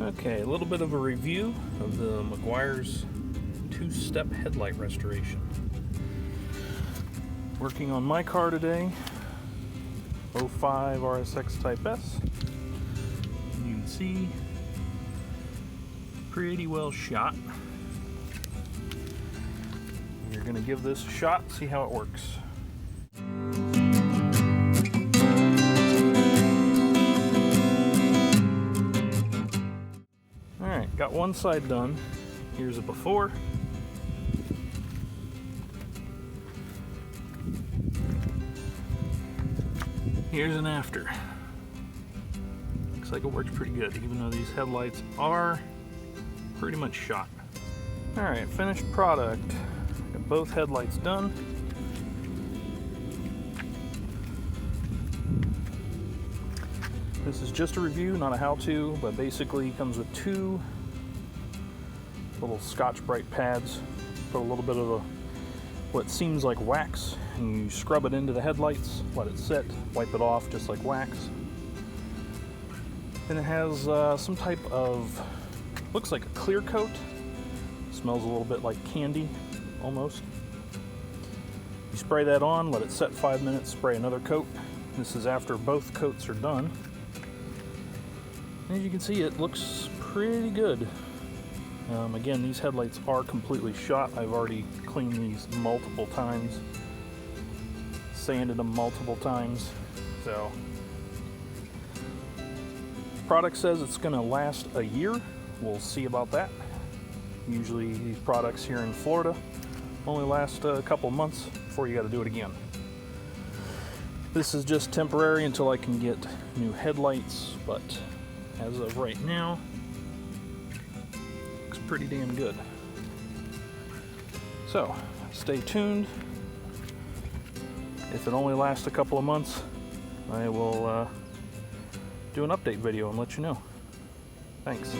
Okay, a little bit of a review of the Meguiar's two-step headlight restoration. Working on my car today, 05 RSX Type S. You can see, pretty well shot. You're going to give this a shot, see how it works. Alright, got one side done. Here's a before. Here's an after. Looks like it works pretty good, even though these headlights are pretty much shot. Alright, finished product. Got both headlights done. This is just a review, not a how-to, but basically it comes with two little Scotch-Brite pads. Put a little bit of what seems like wax, and you scrub it into the headlights, let it sit, wipe it off just like wax. Then it has some type of, looks like a clear coat. Smells a little bit like candy, almost. You spray that on, let it set 5 minutes, spray another coat. This is after both coats are done. As you can see, it looks pretty good. Again, these headlights are completely shot. I've already cleaned these multiple times, sanded them multiple times. So, product says it's going to last a year. We'll see about that. Usually these products here in Florida only last a couple months before you got to do it again. This is just temporary until I can get new headlights, but as of right now, looks pretty damn good. So, stay tuned. If it only lasts a couple of months, I will do an update video and let you know. Thanks.